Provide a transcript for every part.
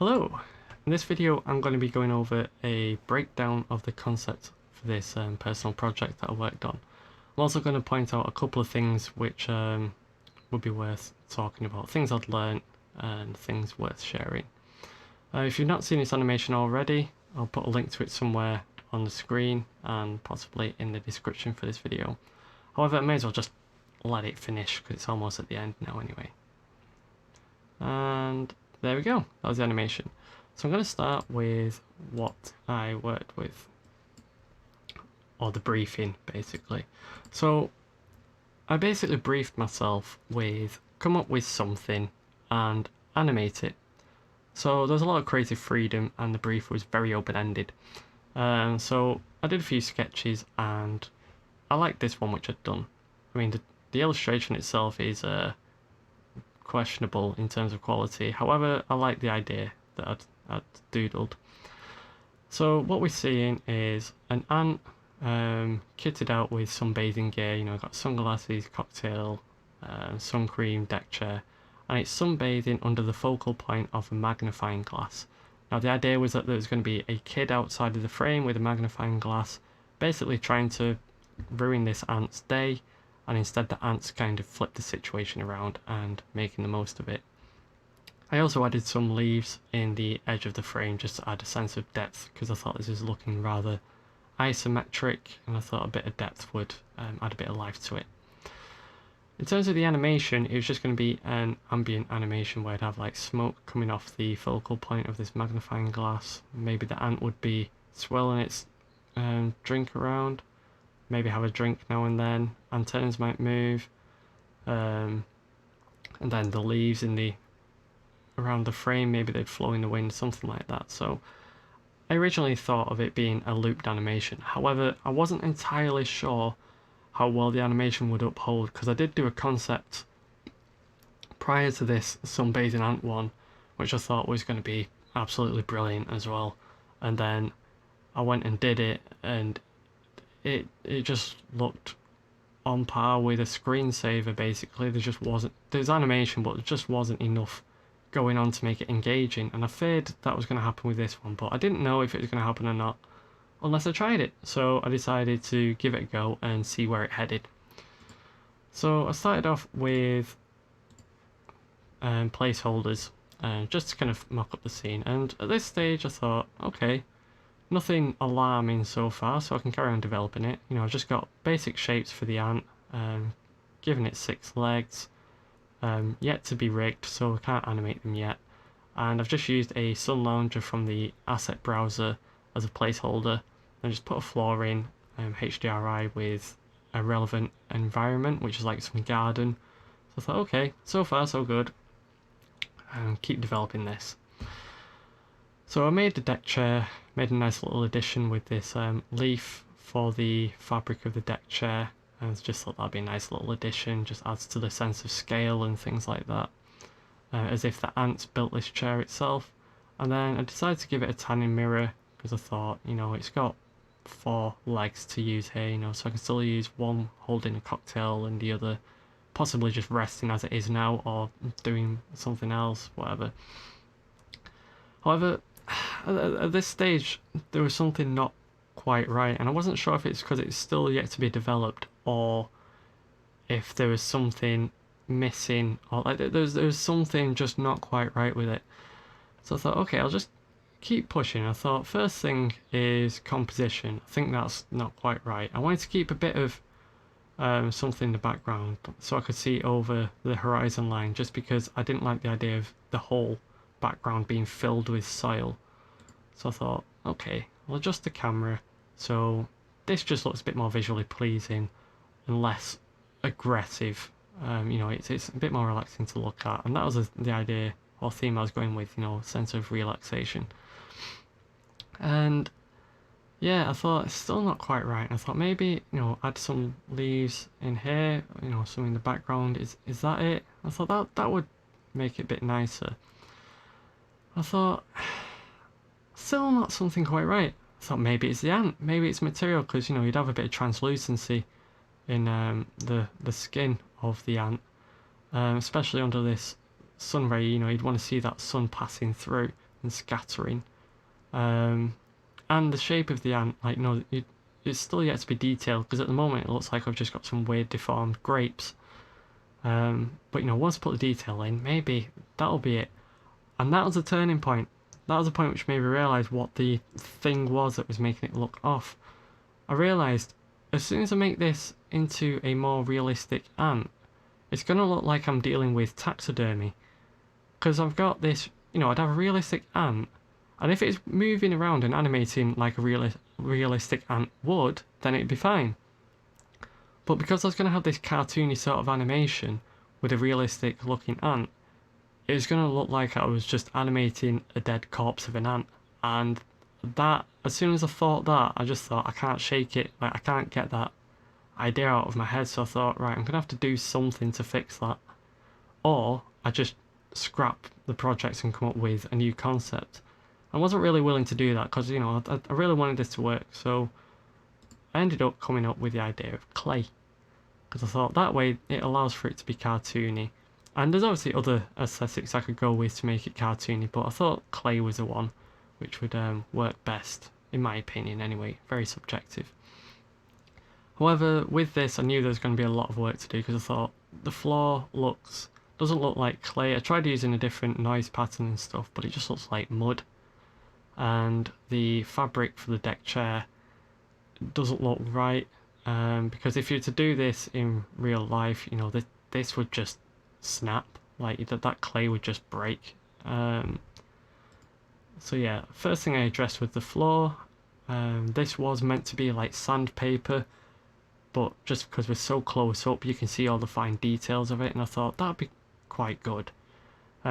Hello! In this video I'm going to be going over a breakdown of the concept for this personal project that I worked on. I'm also going to point out a couple of things which would be worth talking about, things I'd learned and things worth sharing. If you've not seen this animation already, I'll put a link to it somewhere on the screen and possibly in the description for this video. However, I may as well just let it finish because it's almost at the end now anyway. And there we go, that was the animation. So I'm going to start with what I worked with, or the briefing basically. So I basically briefed myself with come up with something and animate it. So there's a lot of creative freedom and the brief was very open-ended. So I did a few sketches and I liked this one which I'd done. I mean the illustration itself is questionable in terms of quality, however I like the idea that I'd doodled. So what we're seeing is an ant kitted out with sunbathing gear, you know, got sunglasses, cocktail, sun cream, deck chair, and it's sunbathing under the focal point of a magnifying glass. Now the idea was that there was going to be a kid outside of the frame with a magnifying glass basically trying to ruin this ant's day, and instead the ants kind of flipped the situation around and making the most of it. I also added some leaves in the edge of the frame just to add a sense of depth because I thought this was looking rather isometric and I thought a bit of depth would add a bit of life to it. In terms of the animation, it was just going to be an ambient animation where I'd have like smoke coming off the focal point of this magnifying glass. Maybe the ant would be swirling its drink around, maybe have a drink now and then, antennas might move, and then the leaves in the around the frame, maybe they'd flow in the wind, something like that. So I originally thought of it being a looped animation, however I wasn't entirely sure how well the animation would uphold because I did do a concept prior to this sunbathing ant one which I thought was going to be absolutely brilliant as well, and then I went and did it and it just looked on par with a screensaver basically. There's animation but there just wasn't enough going on to make it engaging, and I feared that was going to happen with this one, but I didn't know if it was going to happen or not unless I tried it, so I decided to give it a go and see where it headed. So I started off with placeholders just to kind of mock up the scene, and at this stage I thought, okay, nothing alarming so far, so I can carry on developing it. You know, I've just got basic shapes for the ant, given it 6 legs, yet to be rigged, so I can't animate them yet. And I've just used a sun lounger from the asset browser as a placeholder, and just put a floor in, HDRI with a relevant environment, which is like some garden. So I thought, okay, so far so good, keep developing this. So I made the deck chair, made a nice little addition with this leaf for the fabric of the deck chair, and I just thought that'd be a nice little addition, just adds to the sense of scale and things like that, as if the ants built this chair itself. And then I decided to give it a tanning mirror because I thought, you know, it's got 4 legs to use here, you know, so I can still use one holding a cocktail and the other possibly just resting as it is now or doing something else, whatever. However, at this stage there was something not quite right, and I wasn't sure if it's because it's still yet to be developed or if there was something missing, or like there was something just not quite right with it. So I thought, okay, I'll just keep pushing. I thought first thing is composition. I think that's not quite right. I wanted to keep a bit of something in the background so I could see over the horizon line, just because I didn't like the idea of the whole background being filled with soil. So I thought, okay, I'll adjust the camera so this just looks a bit more visually pleasing and less aggressive. You know, it's a bit more relaxing to look at, and that was the idea or theme I was going with, you know, sense of relaxation. And yeah, I thought it's still not quite right. I thought maybe, you know, add some leaves in here, you know, some in the background. Is that it? I thought that would make it a bit nicer. I thought still not something quite right. I thought maybe it's the ant, maybe it's material, because, you know, you'd have a bit of translucency in the skin of the ant, especially under this sun ray. You know, you'd want to see that sun passing through, and scattering. And the shape of the ant, like, no, it's still yet to be detailed, because at the moment it looks like I've just got some weird deformed grapes. But once I put the detail in, maybe that'll be it. And that was a turning point. That was a point which made me realise what the thing was that was making it look off. I realised as soon as I make this into a more realistic ant, it's going to look like I'm dealing with taxidermy. Because I've got this, I'd have a realistic ant, and if it's moving around and animating like a realistic ant would, then it'd be fine. But because I was going to have this cartoony sort of animation with a realistic looking ant, it was going to look like I was just animating a dead corpse of an ant. And that, as soon as I thought that, I just thought, I can't shake it. Like, I can't get that idea out of my head. So I thought, right, I'm going to have to do something to fix that. Or I just scrap the project and come up with a new concept. I wasn't really willing to do that because, I really wanted this to work. So I ended up coming up with the idea of clay, because I thought that way it allows for it to be cartoony. And there's obviously other aesthetics I could go with to make it cartoony, but I thought clay was the one which would work best, in my opinion anyway, very subjective. However, with this I knew there was going to be a lot of work to do, because I thought the floor doesn't look like clay. I tried using a different noise pattern and stuff, but it just looks like mud. And the fabric for the deck chair doesn't look right, because if you were to do this in real life, this would just snap, like that clay would just break. So yeah, first thing I addressed was the floor. This was meant to be like sandpaper, but just because we're so close up you can see all the fine details of it, and I thought that'd be quite good.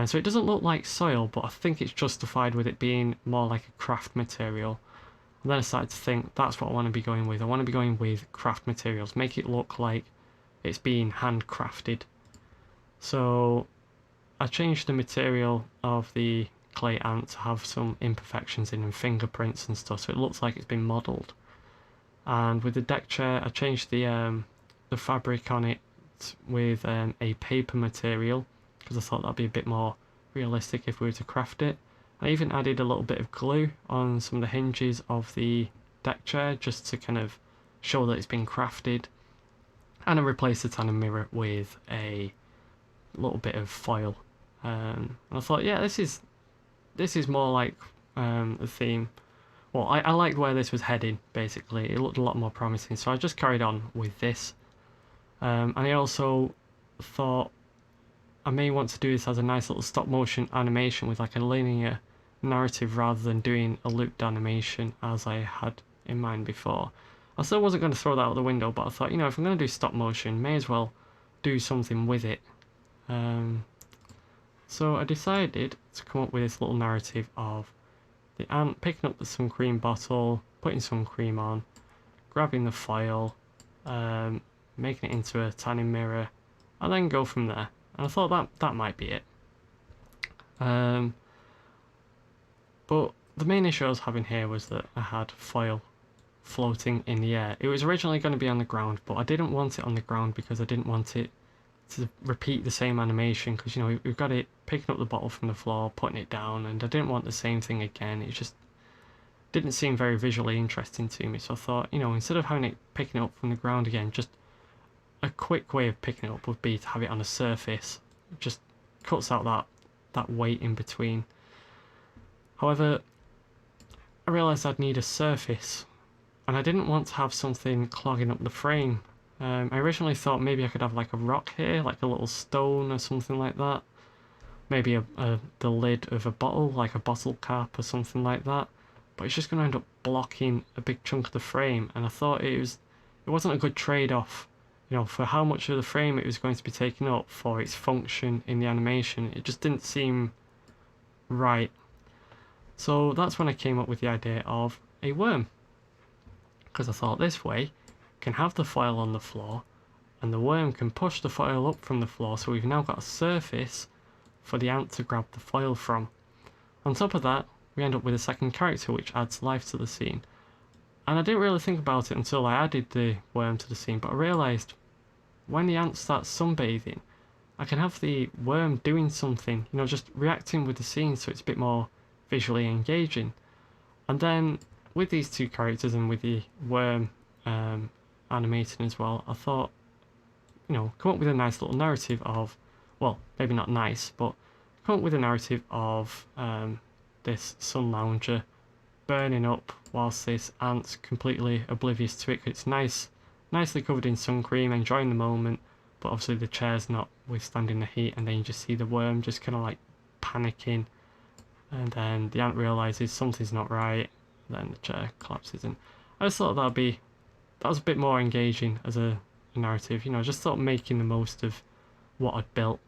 So it doesn't look like soil, but I think it's justified with it being more like a craft material. And then I started to think, that's what I want to be going with. I want to be going with craft materials, make it look like it's being handcrafted. So I changed the material of the clay ant to have some imperfections in and fingerprints and stuff, so it looks like it's been modelled. And with the deck chair, I changed the fabric on it with a paper material, because I thought that'd be a bit more realistic if we were to craft it. I even added a little bit of glue on some of the hinges of the deck chair just to kind of show that it's been crafted. And I replaced the tannin mirror with a little bit of foil. And I thought, yeah, this is more like the theme. Well, I liked where this was heading, basically. It looked a lot more promising, so I just carried on with this. And I also thought I may want to do this as a nice little stop motion animation with like a linear narrative rather than doing a looped animation as I had in mind before. I still wasn't going to throw that out the window, but I thought, if I'm going to do stop motion, may as well do something with it. So I decided to come up with this little narrative of the ant picking up the sun cream bottle, putting sun cream on, grabbing the foil, making it into a tanning mirror, and then go from there. And I thought that might be it. But the main issue I was having here was that I had foil floating in the air. It was originally going to be on the ground, but I didn't want it on the ground because I didn't want it to repeat the same animation, because we've got it picking up the bottle from the floor, putting it down, and I didn't want the same thing again. It just didn't seem very visually interesting to me. So I thought, instead of having it picking it up from the ground again, just a quick way of picking it up would be to have it on a surface. It just cuts out that weight in between. However, I realised I'd need a surface, and I didn't want to have something clogging up the frame. I originally thought maybe I could have like a rock here, like a little stone or something like that. Maybe the lid of a bottle, like a bottle cap or something like that. But it's just going to end up blocking a big chunk of the frame, and I thought it wasn't a good trade-off. For how much of the frame it was going to be taken up for its function in the animation. It just didn't seem right. So that's when I came up with the idea of a worm, because I thought this way I can have the foil on the floor and the worm can push the foil up from the floor, so we've now got a surface for the ant to grab the foil from. On top of that, we end up with a second character which adds life to the scene. And I didn't really think about it until I added the worm to the scene, but I realised when the ant starts sunbathing, I can have the worm doing something, just reacting with the scene, so it's a bit more visually engaging. And then with these two characters and with the worm animating as well, I thought, you know, come up with a nice little narrative of, well, maybe not nice, but come up with a narrative of this sun lounger burning up whilst this ant's completely oblivious to it. It's nicely covered in sun cream, enjoying the moment, but obviously the chair's not withstanding the heat, and then you just see the worm just kind of like panicking, and then the ant realises something's not right, then the chair collapses. And I just thought that was a bit more engaging as a narrative, you know, just sort of making the most of what I'd built.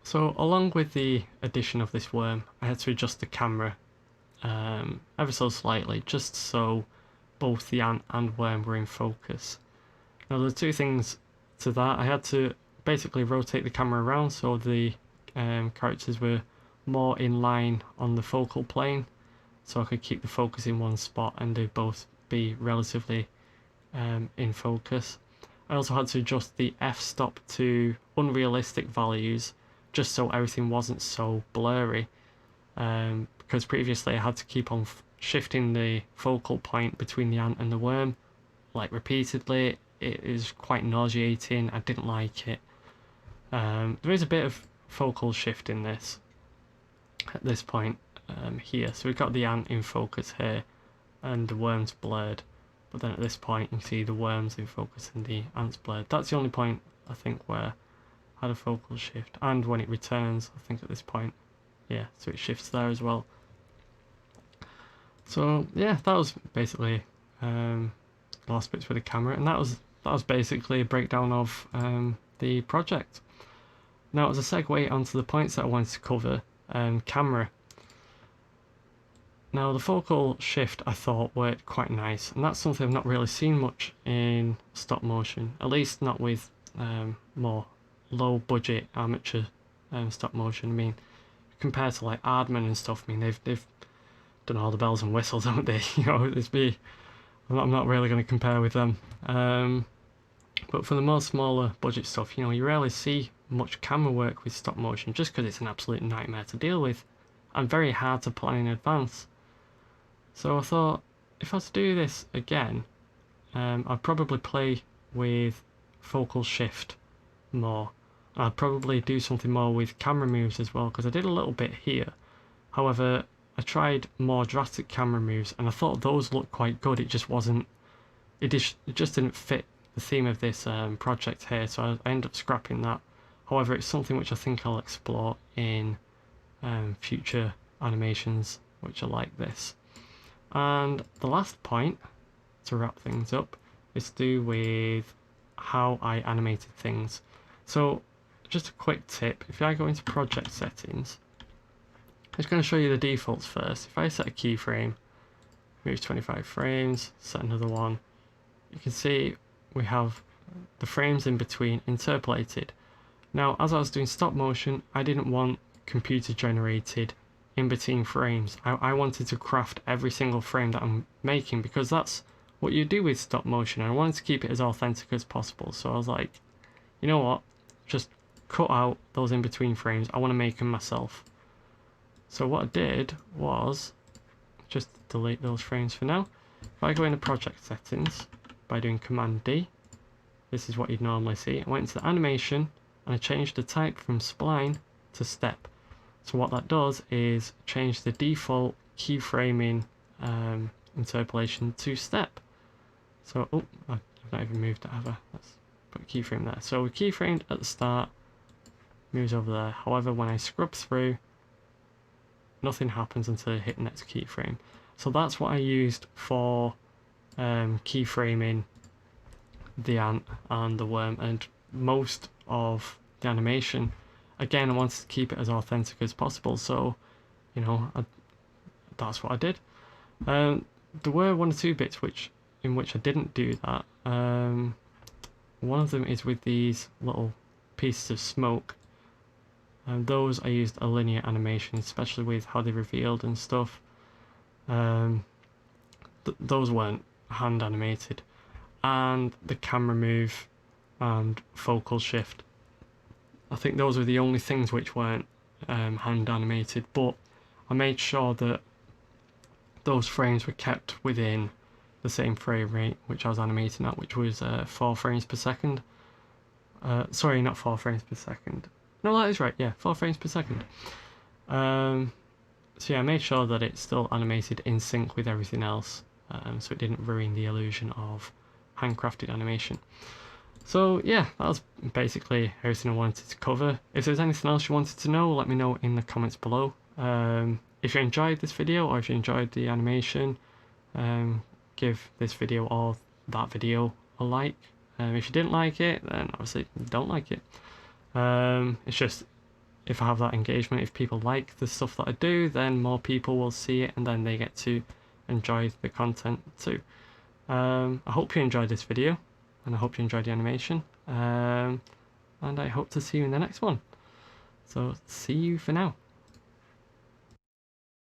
So along with the addition of this worm, I had to adjust the camera ever so slightly, just so both the ant and worm were in focus. Now there are two things to that. I had to basically rotate the camera around so the characters were more in line on the focal plane, so I could keep the focus in one spot and they both be relatively in focus. I also had to adjust the f-stop to unrealistic values just so everything wasn't so blurry, because previously I had to keep on shifting the focal point between the ant and the worm like repeatedly. It is quite nauseating. I didn't like it. There is a bit of focal shift in this at this point here, so we've got the ant in focus here and the worm's blurred, but then at this point you can see the worm's in focus and the ant's blurred. That's the only point I think where I had a focal shift, and when it returns I think at this point, yeah, so it shifts there as well. So yeah, that was basically the last bits with the camera, and that was basically a breakdown of the project. Now as a segue onto the points that I wanted to cover, camera. Now the focal shift I thought worked quite nice, and that's something I've not really seen much in stop motion, at least not with more low budget amateur stop motion. I mean, compared to like Aardman and stuff, I mean they've done all the bells and whistles, haven't they? You know, I'm not really going to compare with them. But for the more smaller budget stuff, you know, you rarely see much camera work with stop motion just because it's an absolute nightmare to deal with and very hard to plan in advance. So I thought, if I was to do this again, I'd probably play with focal shift more. I'd probably do something more with camera moves as well, because I did a little bit here. However, I tried more drastic camera moves and I thought those looked quite good. It just wasn't, it just didn't fit the theme of this project here, so I ended up scrapping that. However, it's something which I think I'll explore in future animations which are like this. And the last point, to wrap things up, is to do with how I animated things. So just a quick tip, if I go into project settings, I'm just going to show you the defaults first. If I set a keyframe, move 25 frames, set another one, you can see we have the frames in between interpolated. Now as I was doing stop motion, I didn't want computer generated in between frames. I wanted to craft every single frame that I'm making, because that's what you do with stop motion, and I wanted to keep it as authentic as possible. So I was like, you know what, just cut out those in between frames, I want to make them myself. So what I did was just delete those frames for now. If I go into project settings by doing Command D, this is what you'd normally see. I went into the animation and I changed the type from spline to step. So what that does is change the default keyframing interpolation to step. So, oh, I've not even moved it, have I? Let's put a keyframe there. So we keyframed at the start, moves over there. However, when I scrub through, nothing happens until I hit next keyframe. So that's what I used for keyframing the ant and the worm, and most of the animation. Again, I wanted to keep it as authentic as possible, so you know, that's what I did. There were one or two bits in which I didn't do that. One of them is with these little pieces of smoke, and those I used a linear animation, especially with how they revealed and stuff. Those weren't hand animated, and the camera move and focal shift, I think those were the only things which weren't hand animated, but I made sure that those frames were kept within the same frame rate which I was animating at, which was 4 frames per second. Sorry, not 4 frames per second. No, that is right, yeah, 4 frames per second. So yeah, I made sure that it's still animated in sync with everything else, so it didn't ruin the illusion of handcrafted animation. So yeah, that was basically everything I wanted to cover. If there's anything else you wanted to know, let me know in the comments below. If you enjoyed this video, or if you enjoyed the animation, give this video or that video a like. If you didn't like it, then obviously don't like it. It's just, if I have that engagement, if people like the stuff that I do, then more people will see it and then they get to enjoy the content too. I hope you enjoyed this video, and I hope you enjoyed the animation, and I hope to see you in the next one. So see you for now.